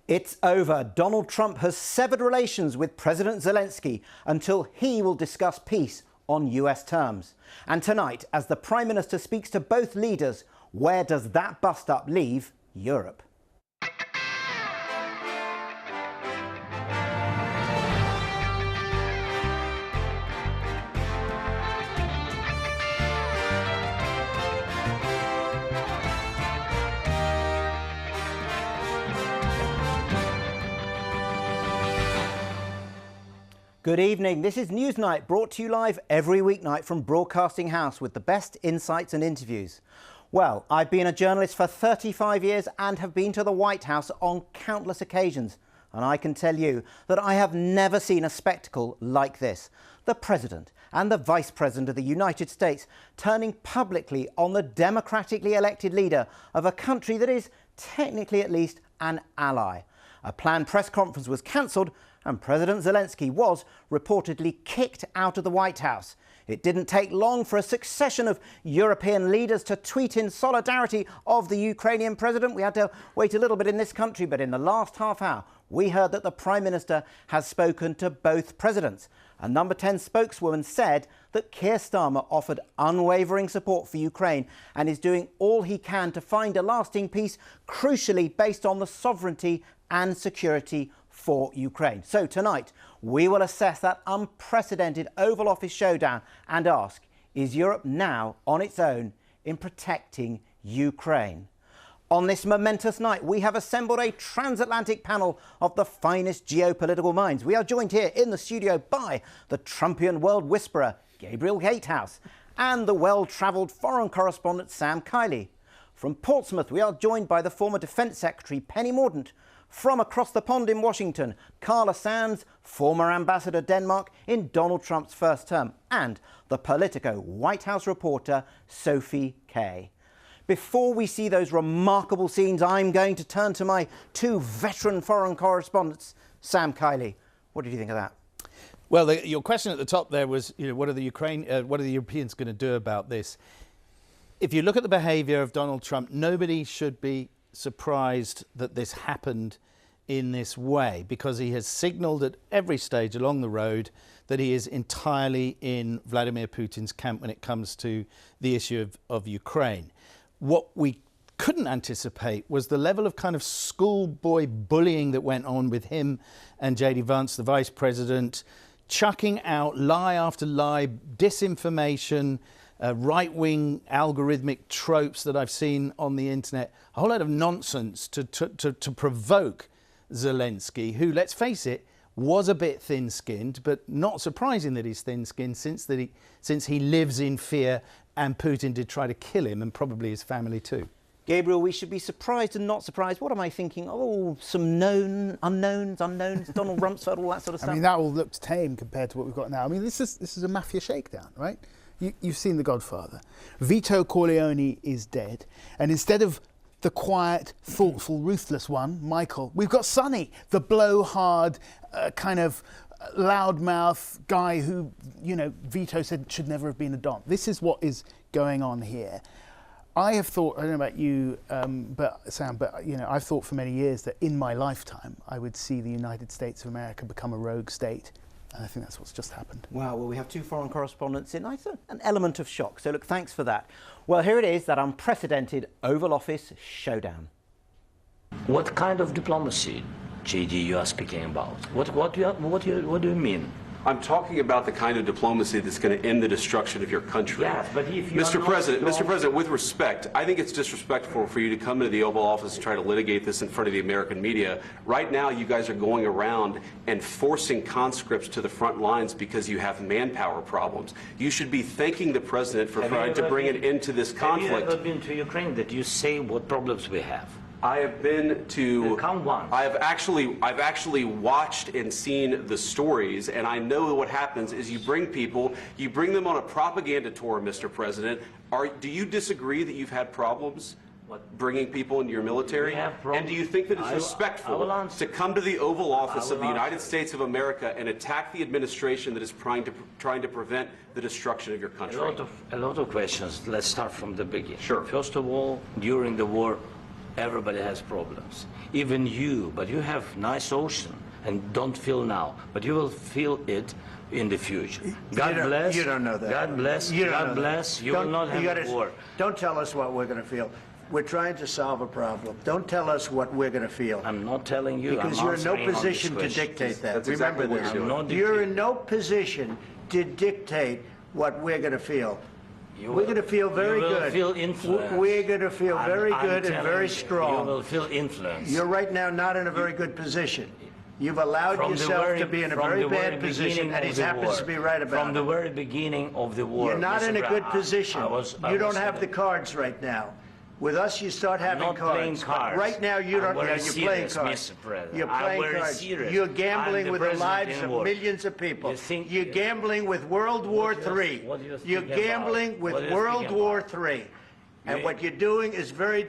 It's over. Donald Trump has severed relations with President Zelensky until he will discuss peace on US terms. And tonight, as the Prime Minister speaks to both leaders, where does that bust-up leave Europe? Good evening. This is Newsnight, brought to you live every weeknight from Broadcasting House with the best insights and interviews. Well, I've been a journalist for 35 years and have been to the White House on countless occasions. And I can tell you that I have never seen a spectacle like this. The President and the Vice President of the United States turning publicly on the democratically elected leader of a country that is, technically at least, an ally. A planned press conference was cancelled and President Zelensky was reportedly kicked out of the White House. It didn't take long for a succession of European leaders to tweet in solidarity of the Ukrainian president. We had to wait a little bit in this country, but in the last half hour, we heard that the Prime Minister has spoken to both presidents. A Number 10 spokeswoman said that Keir Starmer offered unwavering support for Ukraine and is doing all he can to find a lasting peace, crucially based on the sovereignty and security for Ukraine. So tonight, we will assess that unprecedented Oval Office showdown and ask, is Europe now on its own in protecting Ukraine? On this momentous night, we have assembled a transatlantic panel of the finest geopolitical minds. We are joined here in the studio by the Trumpian world whisperer, Gabriel Gatehouse, and the well-travelled foreign correspondent, Sam Kiley. From Portsmouth, we are joined by the former Defence Secretary, Penny Mordaunt. From across the pond in Washington, Carla Sands, former ambassador to Denmark in Donald Trump's first term, and the Politico White House reporter, Sophie Kay. Before we see those remarkable scenes, I'm going to turn to my two veteran foreign correspondents. Sam Kiley, what did you think of that? Well, your question at the top there was, what are the Europeans going to do about this? If you look at the behaviour of Donald Trump, nobody should be surprised that this happened in this way, because he has signalled at every stage along the road that he is entirely in Vladimir Putin's camp when it comes to the issue of Ukraine. What we couldn't anticipate was the level of kind of schoolboy bullying that went on with him and J.D. Vance, the vice president, chucking out lie after lie, disinformation, right-wing algorithmic tropes that I've seen on the internet, a whole lot of nonsense to provoke Zelensky, who, let's face it, was a bit thin-skinned, but not surprising that he's thin-skinned since he lives in fear and Putin did try to kill him and probably his family too. Gabriel, we should be surprised and not surprised. What am I thinking? Oh, some known unknowns, Donald Rumsfeld, all that sort of stuff. I mean, that all looks tame compared to what we've got now. I mean, this is a mafia shakedown, right? You've seen The Godfather. Vito Corleone is dead. And instead of the quiet, thoughtful, ruthless one, Michael, we've got Sonny, the blowhard, kind of loudmouth guy who, Vito said should never have been a Don. This is what is going on here. I have thought, I don't know about you, Sam, but I've thought for many years that in my lifetime I would see the United States of America become a rogue state. And I think that's what's just happened. Wow, well, we have two foreign correspondents in. It's an element of shock. So, look, thanks for that. Well, here it is, that unprecedented Oval Office showdown. What kind of diplomacy, JD, you are speaking about? What do you mean? I'm talking about the kind of diplomacy that's going to end the destruction of your country. Yes, but if you Mr. President, with respect, I think it's disrespectful for you to come into the Oval Office and try to litigate this in front of the American media. Right now, you guys are going around and forcing conscripts to the front lines because you have manpower problems. You should be thanking the President for trying to bring an end to this conflict. Have you ever been to Ukraine that you say what problems we have? I have been to. Come once. I've actually watched and seen the stories, and I know what happens is you bring them on a propaganda tour, Mr. President. Do you disagree that you've had problems bringing people into your military? And do you think that it's respectful to come to the Oval Office of the United States of America and attack the administration that is trying to prevent the destruction of your country? A lot of questions. Let's start from the beginning. Sure. First of all, during the war, Everybody has problems. Even you, but you have nice ocean and don't feel now, but you will feel it in the future. God bless. You don't know that. God bless. You don't God know bless. that. You will not have a war. Don't tell us what we're going to feel. We're trying to solve a problem. Don't tell us what we're going to feel. I'm not telling you. Because I'm you're in no answering on this position to question. dictate that. That's Remember exactly what this. you're doing. You're in no position to dictate what we're going to feel. We're going to feel very you will good. Feel influence. We're going to feel very good and very You strong. will feel influence. You're right now not in a very good position. You've allowed yourself to be in a very bad position, and he happens to be right about it. From the very beginning of the war. You're not in a good position. You don't have the the cards right now. With us, you start having not cards. playing cards. But right now, you don't. I'm You're very playing serious, cards. Mr. President. You're I'm playing very cards. serious. You're I'm gambling the with the president lives in of war. millions of people. You think- You're gambling with World War do you- III. what do you You're think gambling about? with What do you World think War about? III. And what you're doing is very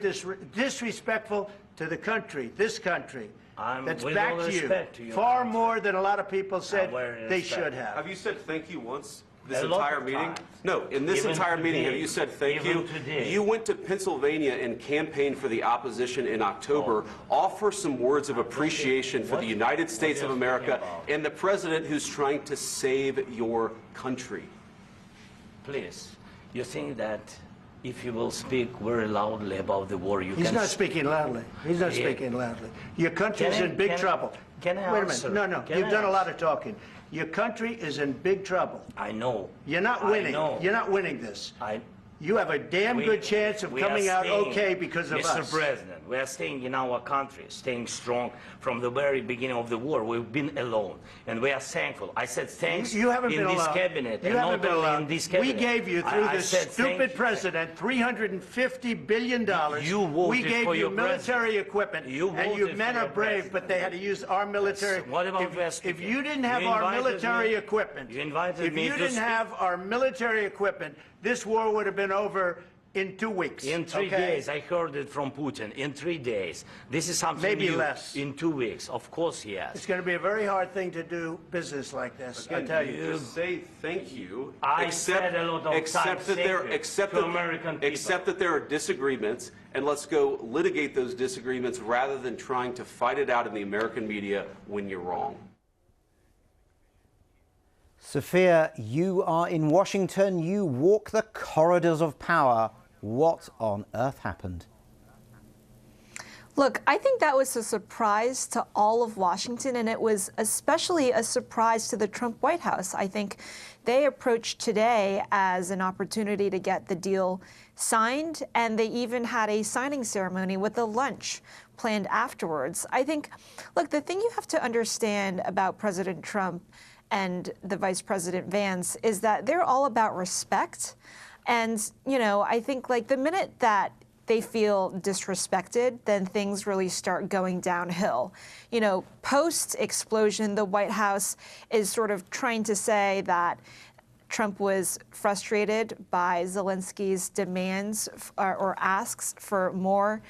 disrespectful to the country, this country. That's with back all to you. respect to your Far country. more than a lot of people said very they respect. should have. Have you said thank you once this A lot entire of meeting? times. No, in this Even entire meeting, today. have you said thank Even you? today. You went to Pennsylvania and campaigned for the opposition in October. Offer some words of appreciation for the United States of America and the president who's trying to save your country. Please, you think that if you will speak very loudly about the war, you He's can... not speaking loudly. He's not Yeah. speaking loudly. Your country's Can I- in big can- trouble. can I Wait a answer? minute. No, Can You've I done a lot answer? of talking. Your country is in big trouble. I know. You're not I winning. know. You're not winning this. You have a damn We- good chance of we are coming out staying- okay because of Mr. us. President, we are staying in our country, staying strong from the very beginning of the war. We've been alone, and we are thankful. I said thanks You haven't in been this alone. cabinet, You and haven't not been only alone. in this We cabinet. gave you, through I this said thank stupid you. president, $350 billion. You voted we gave for you your military president. equipment, You and you voted men for are your brave, president. but they had to use our military. What about if you didn't have You our invited military me- equipment, You invited if me you to didn't speak. have our military equipment, this war would have been over in 2 weeks. In 3 okay? days, I heard it from Putin. In 3 days, this is something Maybe new. less. In 2 weeks, of course he It's has. going to be a very hard thing to do business like this. I tell you. Just say thank you. I said a lot of accept times that there, thank you accept to that, American people. accept that there are disagreements, and let's go litigate those disagreements rather than trying to fight it out in the American media when you're wrong. Sophia, you are in Washington. You walk the corridors of power. What on earth happened? Look, I think that was a surprise to all of Washington, and it was especially a surprise to the Trump White House. I think they approached today as an opportunity to get the deal signed, and they even had a signing ceremony with a lunch planned afterwards. I think, look, the thing you have to understand about President Trump and the Vice President Vance is that they're all about respect. And, you know, I think like the minute that they feel disrespected, then things really start going downhill. You know, post-explosion, the White House is sort of trying to say that Trump was frustrated by Zelensky's demands or asks for more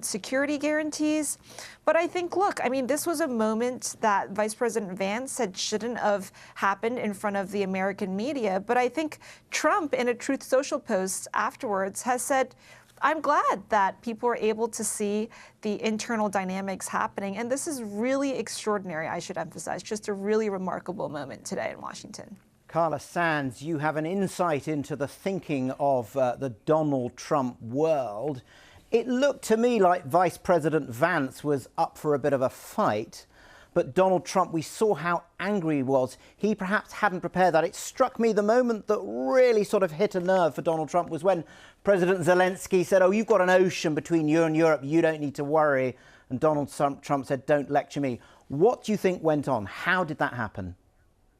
security guarantees. But I think, look, I mean, this was a moment that Vice President Vance said shouldn't have happened in front of the American media. But I think Trump, in a Truth Social post afterwards, has said, I'm glad that people are able to see the internal dynamics happening. And this is really extraordinary, I should emphasize, just a really remarkable moment today in Washington. Carla Sands, you have an insight into the thinking of the Donald Trump world. It looked to me like Vice President Vance was up for a bit of a fight. But Donald Trump, we saw how angry he was. He perhaps hadn't prepared that. It struck me the moment that really sort of hit a nerve for Donald Trump was when President Zelensky said, oh, you've got an ocean between you and Europe. You don't need to worry. And Donald Trump said, don't lecture me. What do you think went on? How did that happen?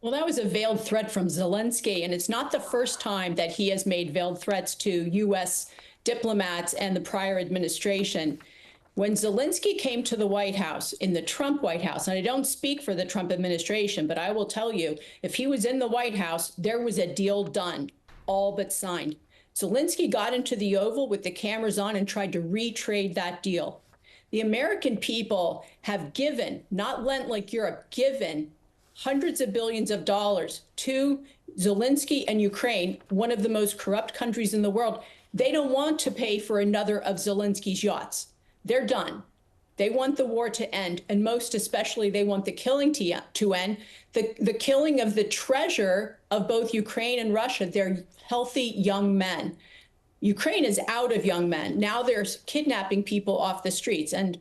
Well, that was a veiled threat from Zelensky, and it's not the first time that he has made veiled threats to U.S. diplomats and the prior administration. When Zelensky came to the White House, in the Trump White House, and I don't speak for the Trump administration, but I will tell you, if he was in the White House, there was a deal done, all but signed. Zelensky got into the Oval with the cameras on and tried to retrade that deal. The American people have given, not lent like Europe, given hundreds of billions of dollars to Zelensky and Ukraine, one of the most corrupt countries in the world. They don't want to pay for another of Zelensky's yachts. they're done. They want the war to end, and most especially, they want the killing to end. The killing of the treasure of both Ukraine and Russia. They're healthy young men. Ukraine is out of young men. Now they're kidnapping people off the streets. And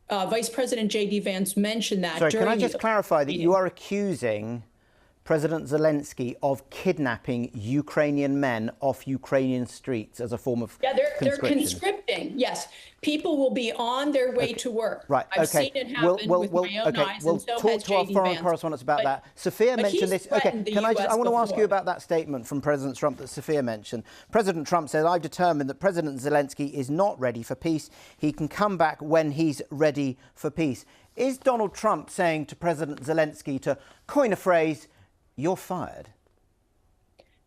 Vice President J.D. Vance mentioned that. Sorry, can I just clarify that you are accusing President Zelensky of kidnapping Ukrainian men off Ukrainian streets as a form of they're conscripting. Yes, people will be on their way to work. Right. I've seen it happen with my own eyes. We'll and so talk has to our J.D. foreign Vance. correspondents about that. Sophia mentioned this. Okay, can I want to ask you about that statement from President Trump that Sophia mentioned. President Trump said, "I've determined that President Zelensky is not ready for peace. He can come back when he's ready for peace." Is Donald Trump saying to President Zelensky, to coin a phrase, "You're fired"?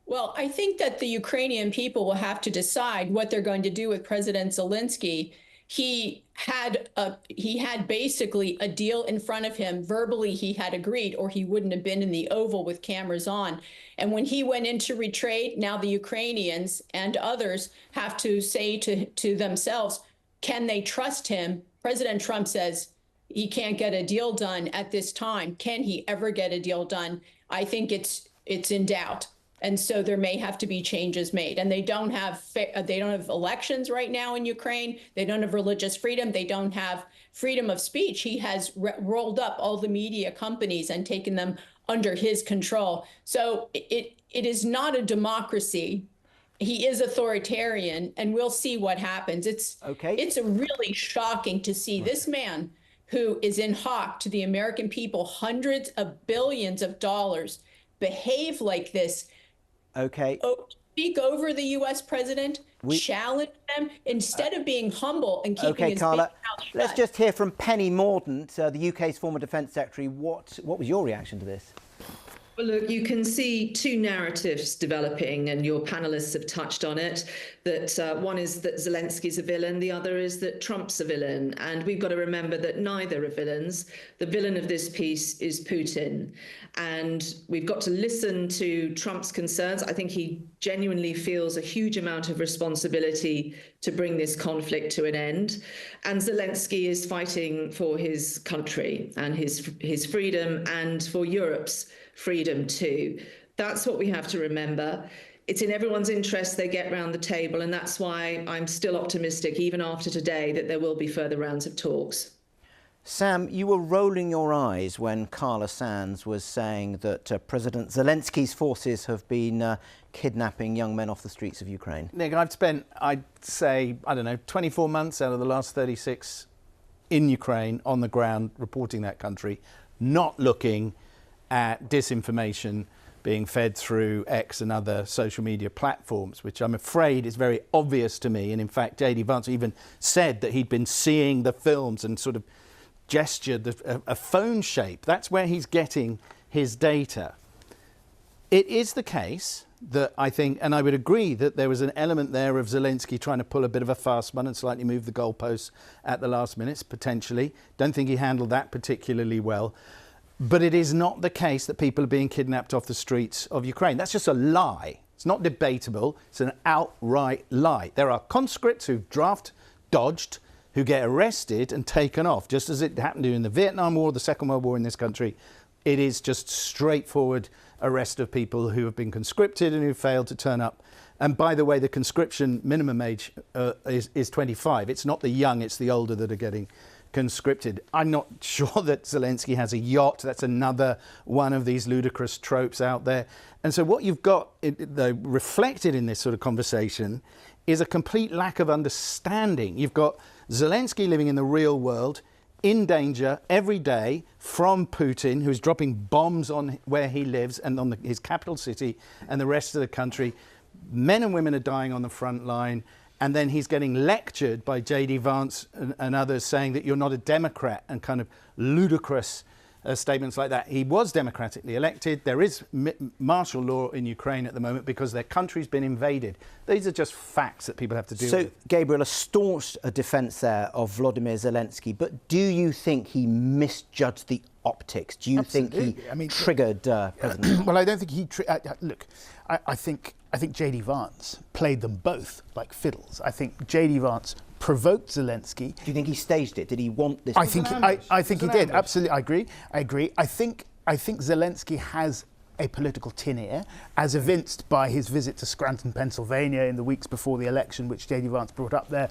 Well, I think that the Ukrainian people will have to decide what they're going to do with President Zelensky. He had basically a deal in front of him. Verbally, he had agreed, or he wouldn't have been in the Oval with cameras on. And when he went into retreat, now the Ukrainians and others have to say to themselves, can they trust him? President Trump says he can't get a deal done at this time. Can he ever get a deal done? I think it's in doubt. And so there may have to be changes made. And they don't have elections right now in Ukraine. They don't have religious freedom. They don't have freedom of speech. He has rolled up all the media companies and taken them under his control. So it is not a democracy. He is authoritarian, and we'll see what happens. It's really shocking to see this man who is in hock to the American people, hundreds of billions of dollars, behave like this. Speak over the U.S. president, challenge them, instead of being humble and keeping his Carla, mouth shut. Let's just hear from Penny Mordaunt, the UK's former Defence Secretary. What was your reaction to this? Well, look, you can see two narratives developing, and your panelists have touched on it, that one is that Zelensky's a villain, the other is that Trump's a villain. And we've got to remember that neither are villains. The villain of this piece is Putin. And we've got to listen to Trump's concerns. I think he genuinely feels a huge amount of responsibility to bring this conflict to an end. And Zelensky is fighting for his country and his freedom, and for Europe's freedom too. That's what we have to remember. It's in everyone's interest they get round the table, and that's why I'm still optimistic, even after today, that there will be further rounds of talks. Sam, you were rolling your eyes when Carla Sands was saying that President Zelensky's forces have been kidnapping young men off the streets of Ukraine. Nick, I've spent, I'd say, 24 months out of the last 36 in Ukraine, on the ground, reporting that country, not looking at disinformation being fed through X and other social media platforms, which I'm afraid is very obvious to me. And in fact, J.D. Vance even said that he'd been seeing the films and sort of gestured a phone shape. That's where he's getting his data. It is the case that I think, and I would agree, that there was an element there of Zelensky trying to pull a bit of a fast one and slightly move the goalposts at the last minutes, potentially. Don't think he handled that particularly well. But it is not the case that people are being kidnapped off the streets of Ukraine. That's just a lie. It's not debatable. It's an outright lie. There are conscripts who dodged, who get arrested and taken off, just as it happened in the Vietnam War, the Second World War in this country. It is just straightforward arrest of people who have been conscripted and who failed to turn up. And by the way, the conscription minimum age is 25. It's not the young, it's the older that are getting conscripted. I'm not sure that Zelensky has a yacht. That's another one of these ludicrous tropes out there. And so what you've got reflected in this sort of conversation is a complete lack of understanding. You've got Zelensky living in the real world, in danger every day from Putin, who's dropping bombs on where he lives and on his capital city and the rest of the country. Men and women are dying on the front line. And then he's getting lectured by J.D. Vance and others saying that you're not a Democrat, and kind of ludicrous statements like that. He was democratically elected. There is martial law in Ukraine at the moment because their country's been invaded. These are just facts that people have to deal with. So, Gabriel, a staunch defence there of Volodymyr Zelensky, but do you think he misjudged the optics? Do you think he triggered President? Well, I don't think he... look, I think J.D. Vance played them both like fiddles. I think J.D. Vance provoked Zelensky. Do you think he staged it? Did he want this? I think he did. Absolutely, I agree. I think Zelensky has a political tin ear, as evinced by his visit to Scranton, Pennsylvania in the weeks before the election, which J.D. Vance brought up there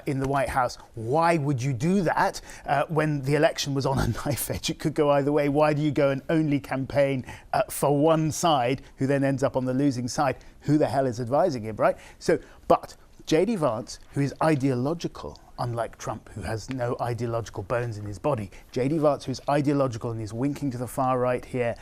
in the White House. Why would you do that when the election was on a knife edge? It could go either way. Why do you go and only campaign for one side, who then ends up on the losing side? Who the hell is advising him, right? But J.D. Vance, who is ideological, unlike Trump, who has no ideological bones in his body, J.D. Vance, who is ideological and is winking to the far right here,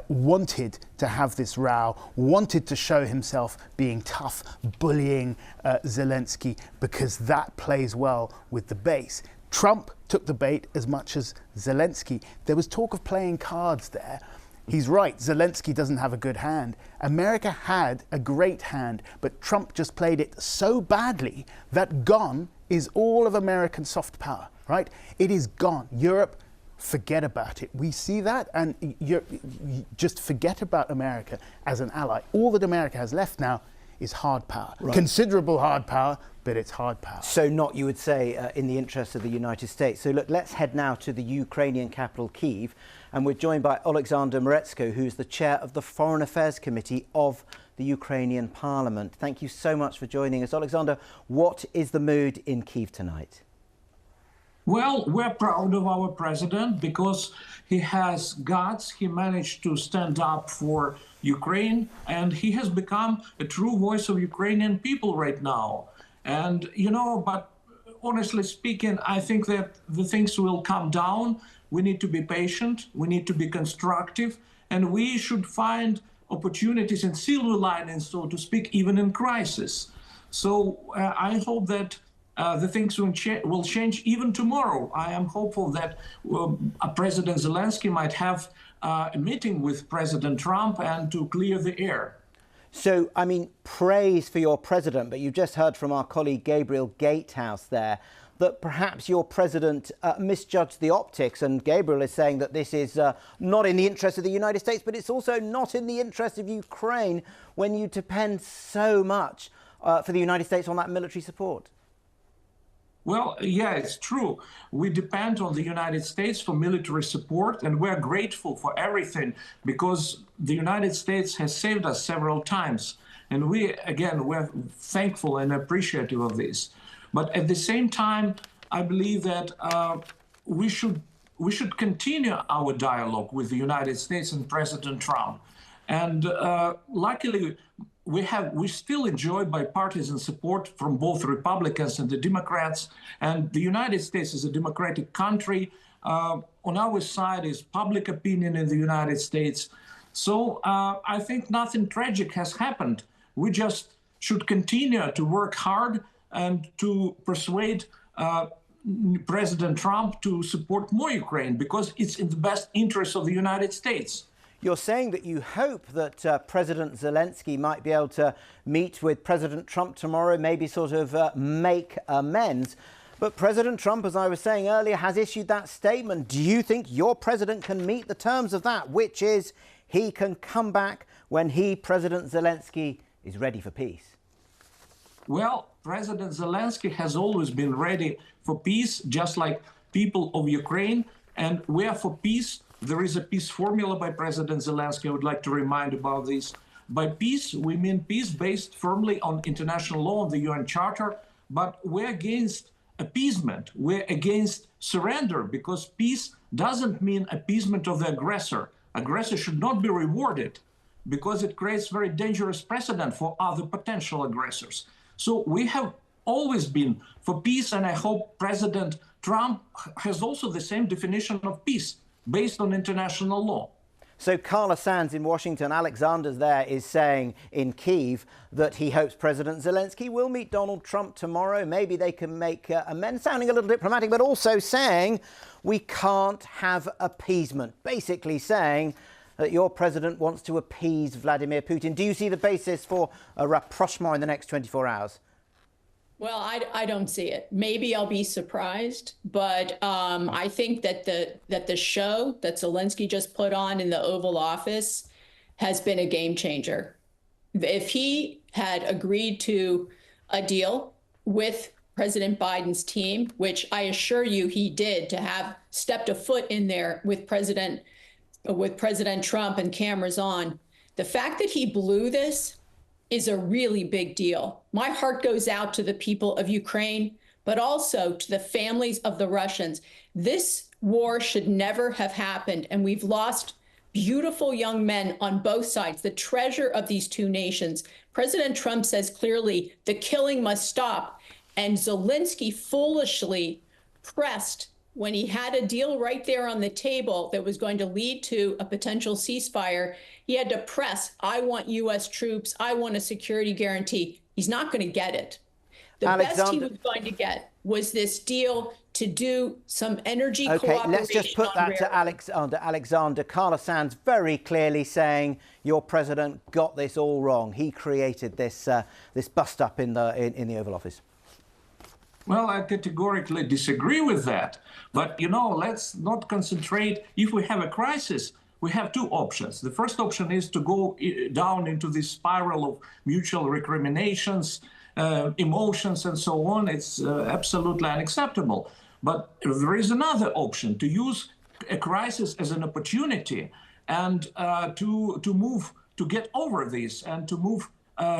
wanted to have this row, wanted to show himself being tough, bullying Zelensky, because that plays well with the base. Trump took the bait as much as Zelensky. There was talk of playing cards there. He's right, Zelensky doesn't have a good hand. America had a great hand, but Trump just played it so badly that gone is all of American soft power, right? It is gone. Europe, forget about it. We see that, and you just forget about America as an ally. All that America has left now is hard power. Right. Considerable hard power, but it's hard power. So not, you would say, in the interest of the United States. So look, let's head now to the Ukrainian capital, Kyiv, and we're joined by Alexander Moretsko, who's the chair of the Foreign Affairs Committee of the Ukrainian Parliament. Thank you so much for joining us. Alexander, what is the mood in Kyiv tonight? Well, we're proud of our president because he has guts. He managed to stand up for Ukraine, and he has become a true voice of Ukrainian people right now. And, but honestly speaking, I think that the things will calm down. We need to be patient. We need to be constructive, and we should find opportunities and silver linings, so to speak, even in crisis. So I hope that the things will change even tomorrow. I am hopeful that President Zelensky might have a meeting with President Trump and to clear the air. So, I mean, praise for your president, but you just heard from our colleague Gabriel Gatehouse there that perhaps your president misjudged the optics, and Gabriel is saying that this is not in the interest of the United States, but it's also not in the interest of Ukraine when you depend so much for the United States on that military support. Well, yeah, it's true. We depend on the United States for military support, and we're grateful for everything because the United States has saved us several times. And we're thankful and appreciative of this. But at the same time, I believe that we should continue our dialogue with the United States and President Trump. And luckily, we still enjoy bipartisan support from both Republicans and the Democrats. And the United States is a democratic country. On our side is public opinion in the United States. So I think nothing tragic has happened. We just should continue to work hard and to persuade President Trump to support more Ukraine because it's in the best interest of the United States. You're saying that you hope that President Zelensky might be able to meet with President Trump tomorrow, maybe sort of make amends. But President Trump, as I was saying earlier, has issued that statement. Do you think your president can meet the terms of that, which is he can come back when President Zelensky, is ready for peace? Well, President Zelensky has always been ready for peace, just like people of Ukraine, and we are for peace. There is a peace formula by President Zelensky. I would like to remind about this. By peace, we mean peace based firmly on international law and the UN Charter, but we're against appeasement. We're against surrender because peace doesn't mean appeasement of the aggressor. Aggressor should not be rewarded because it creates very dangerous precedent for other potential aggressors. So we have always been for peace, and I hope President Trump has also the same definition of peace based on international law. So Carla Sands in Washington, Alexander's there, is saying in Kyiv that he hopes President Zelensky will meet Donald Trump tomorrow. Maybe they can make amends, sounding a little diplomatic, but also saying we can't have appeasement, basically saying that your president wants to appease Vladimir Putin. Do you see the basis for a rapprochement in the next 24 hours? Well, I don't see it. Maybe I'll be surprised, but I think that the show that Zelensky just put on in the Oval Office has been a game changer. If he had agreed to a deal with President Biden's team, which I assure you he did, to have stepped a foot in there with President Trump and cameras on. The fact that he blew this is a really big deal. My heart goes out to the people of Ukraine, but also to the families of the Russians. This war should never have happened, and we've lost beautiful young men on both sides, the treasure of these two nations. President Trump says clearly the killing must stop. And Zelensky foolishly pressed when he had a deal right there on the table that was going to lead to a potential ceasefire. He had to press, I want U.S. troops, I want a security guarantee. He's not going to get it. The best he was going to get was this deal to do some energy cooperation. Okay, let's just put that to Alexander. Carla Sands very clearly saying your president got this all wrong. He created this this bust-up in the Oval Office. Well, I categorically disagree with that. But, you know, let's not concentrate. If we have a crisis, we have two options. The first option is to go down into this spiral of mutual recriminations, emotions, and so on. It's absolutely unacceptable. But there is another option, to use a crisis as an opportunity and to move, to get over this and to move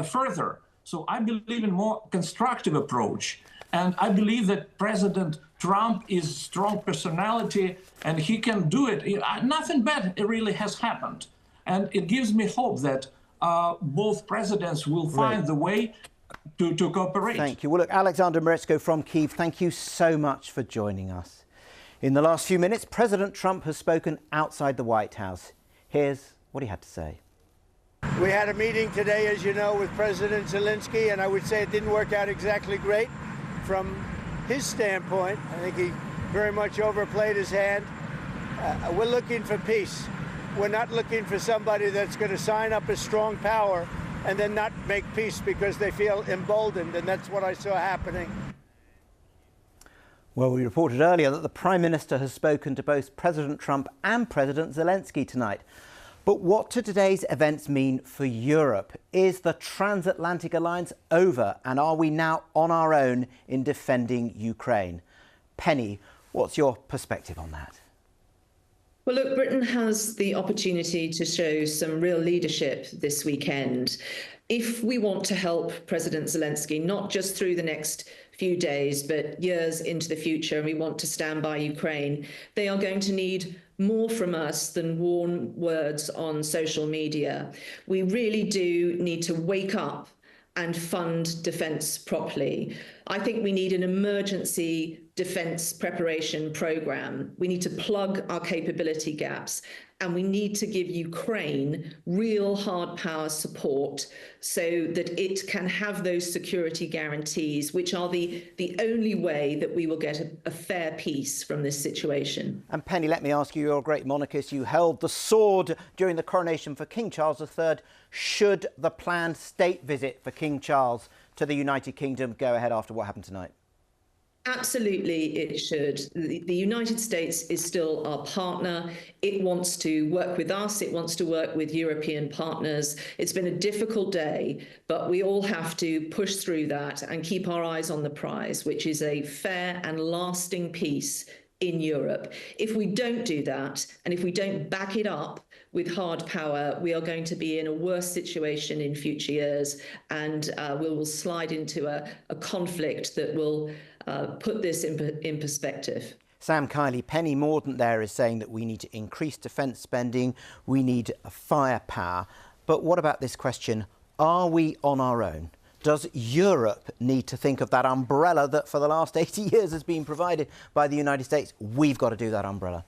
further. So I believe in a more constructive approach. And I believe that President Trump is a strong personality and he can do it. Nothing bad really has happened. And it gives me hope that both presidents will find the way to cooperate. Thank you. Well, look, Alexander Merezko from Kyiv, thank you so much for joining us. In the last few minutes, President Trump has spoken outside the White House. Here's what he had to say. We had a meeting today, as you know, with President Zelensky, and I would say it didn't work out exactly great. From his standpoint, I think he very much overplayed his hand. We're looking for peace. We're not looking for somebody that's going to sign up as strong power and then not make peace because they feel emboldened, and that's what I saw happening. Well, we reported earlier that the Prime Minister has spoken to both President Trump and President Zelensky tonight. But what do today's events mean for Europe? Is the transatlantic alliance over, and are we now on our own in defending Ukraine? Penny, what's your perspective on that? Well, look, Britain has the opportunity to show some real leadership this weekend. If we want to help President Zelensky, not just through the next few days, but years into the future, and we want to stand by Ukraine, they are going to need more from us than warm words on social media. We really do need to wake up and fund defence properly. I think we need an emergency defence preparation programme. We need to plug our capability gaps, and we need to give Ukraine real hard power support so that it can have those security guarantees, which are the only way that we will get a fair peace from this situation. And Penny, let me ask you, you're a great monarchist. You held the sword during the coronation for King Charles III. Should the planned state visit for King Charles to the United Kingdom go ahead after what happened tonight? Absolutely, it should. The United States is still our partner. It wants to work with us. It wants to work with European partners. It's been a difficult day, but we all have to push through that and keep our eyes on the prize, which is a fair and lasting peace in Europe. If we don't do that, and if we don't back it up with hard power, we are going to be in a worse situation in future years, and we will slide into a conflict that will put this in perspective. Sam Kiley, Penny Mordaunt there is saying that we need to increase defence spending, we need firepower. But what about this question? Are we on our own? Does Europe need to think of that umbrella that for the last 80 years has been provided by the United States? We've got to do that umbrella.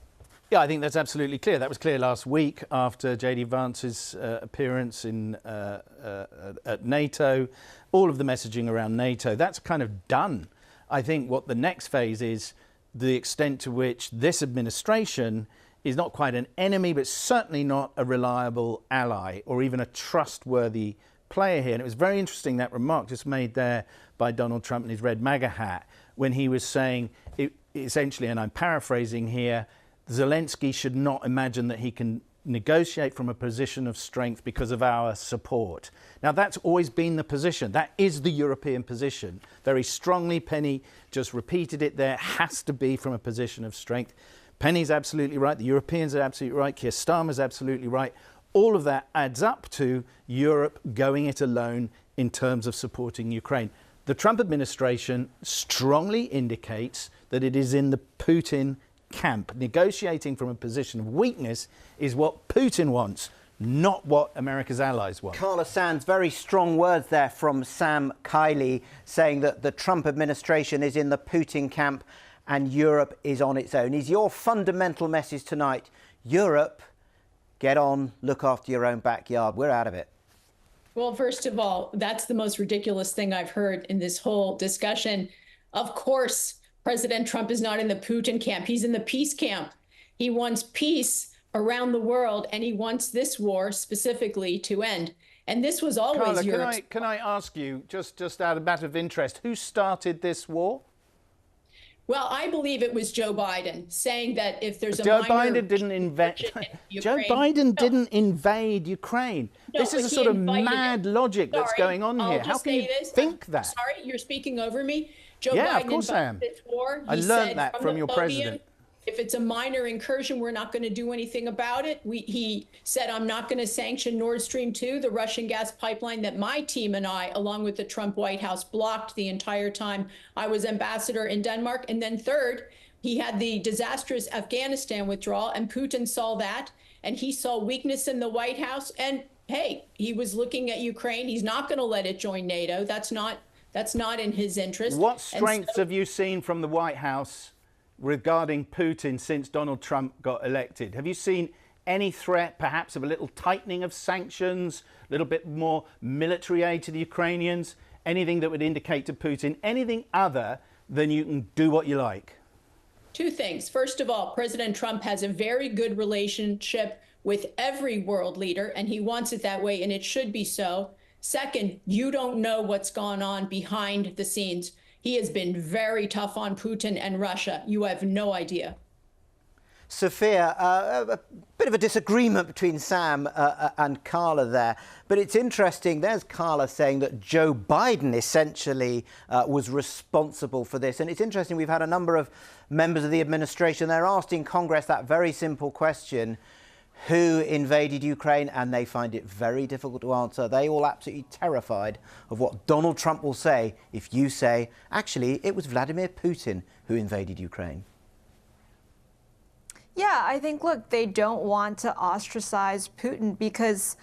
Yeah, I think that's absolutely clear. That was clear last week after J.D. Vance's appearance at NATO, all of the messaging around NATO. That's kind of done. I think what the next phase is the extent to which this administration is not quite an enemy, but certainly not a reliable ally or even a trustworthy player here. And it was very interesting, that remark just made there by Donald Trump in his red MAGA hat, when he was saying, essentially, and I'm paraphrasing here, Zelensky should not imagine that he can negotiate from a position of strength because of our support. Now, that's always been the position. That is the European position. Very strongly, Penny just repeated it there, has to be from a position of strength. Penny's absolutely right. The Europeans are absolutely right. Keir Starmer's absolutely right. All of that adds up to Europe going it alone in terms of supporting Ukraine. The Trump administration strongly indicates that it is in the Putin camp. Negotiating from a position of weakness is what Putin wants, not what America's allies want. Carla Sands, very strong words there from Sam Kiley, saying that the Trump administration is in the Putin camp and Europe is on its own. Is your fundamental message tonight, Europe, get on, look after your own backyard, we're out of it? Well, first of all, that's the most ridiculous thing I've heard in this whole discussion. Of course, President Trump is not in the Putin camp. He's in the peace camp. He wants peace around the world, and he wants this war specifically to end. And this was always Carla, can I ask you, just out of matter of interest, who started this war? Well, I believe it was Joe Biden saying that if there's a Joe Biden didn't invade. Joe Biden didn't invade Ukraine. No, this is a sort of mad logic that's going on here. How can you think that? Sorry, you're speaking over me. Joe Yeah, Biden of course I am. this war. I learned that from your president. If it's a minor incursion, we're not going to do anything about it. He said, I'm not going to sanction Nord Stream 2, the Russian gas pipeline that my team and I, along with the Trump White House, blocked the entire time I was ambassador in Denmark. And then third, he had the disastrous Afghanistan withdrawal, and Putin saw that, and he saw weakness in the White House. And hey, he was looking at Ukraine. He's not going to let it join NATO. That's not in his interest. What strengths have you seen from the White House regarding Putin since Donald Trump got elected? Have you seen any threat, perhaps, of a little tightening of sanctions, a little bit more military aid to the Ukrainians, anything that would indicate to Putin anything other than you can do what you like? Two things. First of all, President Trump has a very good relationship with every world leader, and he wants it that way, and it should be so. Second, you don't know what's gone on behind the scenes. He has been very tough on Putin and Russia. You have no idea. Sophia, a bit of a disagreement between Sam and Carla there. But it's interesting, there's Carla saying that Joe Biden essentially was responsible for this. And it's interesting, we've had a number of members of the administration, they're asked in Congress that very simple question, who invaded Ukraine? And they find it very difficult to answer. They all absolutely terrified of what Donald Trump will say if you say, actually, it was Vladimir Putin who invaded Ukraine. Yeah, I think, look, they don't want to ostracize Putin because,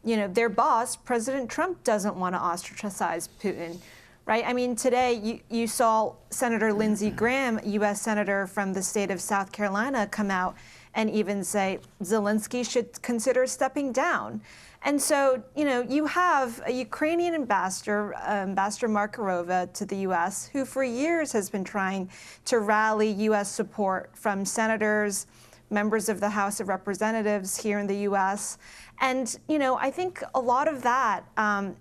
you know, their boss, President Trump, doesn't want to ostracize Putin, right? I mean, today you saw Senator Lindsey Graham, U.S. Senator from the state of South Carolina, come out and even say Zelensky should consider stepping down. And so, you know, you have a Ukrainian ambassador, Ambassador Markarova to the U.S., who for years has been trying to rally U.S. support from senators, members of the House of Representatives here in the U.S. And, you know, I think a lot of that,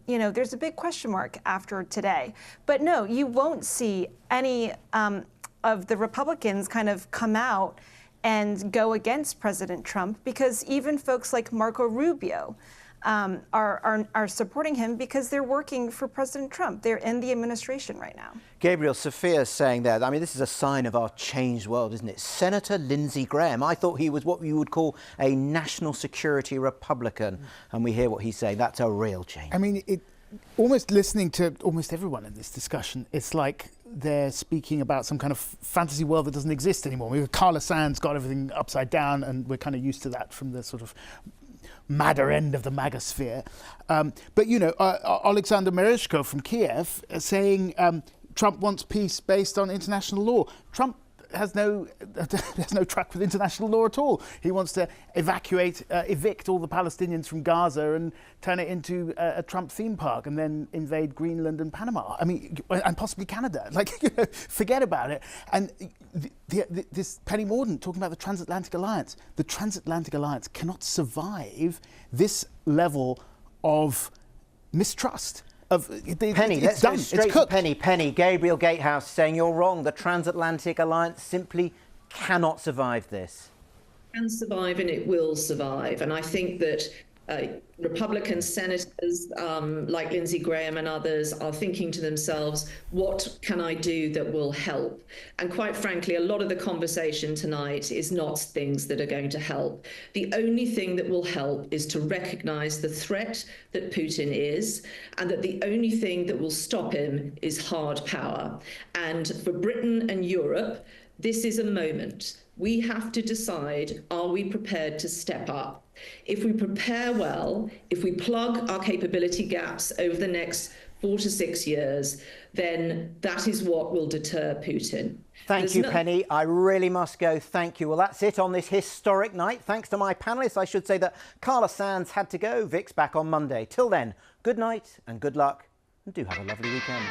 you know, there's a big question mark after today. But no, you won't see any of the Republicans kind of come out and go against President Trump, because even folks like Marco Rubio are supporting him because they're working for President Trump. They're in the administration right now. Gabriel, Sophia's saying there, I mean, this is a sign of our changed world, isn't it? Senator Lindsey Graham, I thought he was what you would call a national security Republican, and we hear what he's saying. That's a real change. I mean, almost listening to almost everyone in this discussion, it's like they're speaking about some kind of fantasy world that doesn't exist anymore. Carla Sands got everything upside down, and we're kind of used to that from the sort of madder end of the magosphere. But, you know, Alexander Mereshko from Kyiv saying Trump wants peace based on international law. Trump has no track with international law at all. He wants to evict all the Palestinians from Gaza and turn it into a Trump theme park and then invade Greenland and Panama. I mean, and possibly Canada. Like, you know, forget about it. And this Penny Mordaunt talking about the transatlantic alliance. The transatlantic alliance cannot survive this level of mistrust. Penny, let's go straight to Penny. Penny, Gabriel Gatehouse saying you're wrong. The transatlantic alliance simply cannot survive this. can survive and it will survive. And I think that Republican senators like Lindsey Graham and others are thinking to themselves, what can I do that will help? And quite frankly, a lot of the conversation tonight is not things that are going to help. The only thing that will help is to recognize the threat that Putin is, and that the only thing that will stop him is hard power. And for Britain and Europe, this is a moment. We have to decide, are we prepared to step up? If we prepare well, if we plug our capability gaps over the next 4 to 6 years, then that is what will deter Putin. Thank you, Penny. I really must go. Thank you. Well, that's it on this historic night. Thanks to my panellists. I should say that Carla Sands had to go. Vic's back on Monday. Till then, good night and good luck, and do have a lovely weekend.